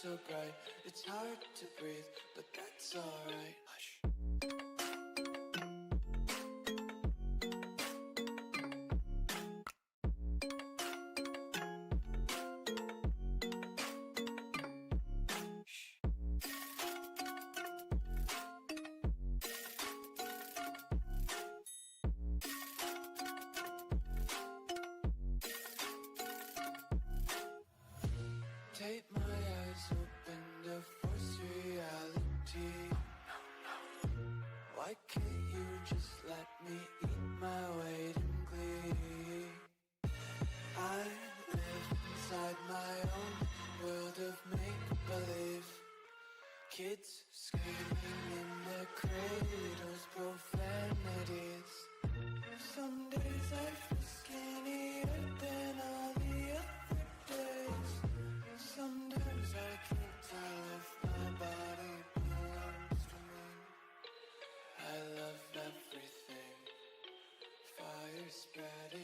so bright, it's hard to breathe, but that's alright. Hush. Tape my eyes open to force reality. Why can't you just let me eat my weight in glee? I live inside my own world of make-believe. Kids screaming in their cradles, profanities. Some days I feel skinnier than all the other days. Sometimes I can't tell if my body belongs to me. I love everything. Fire spreading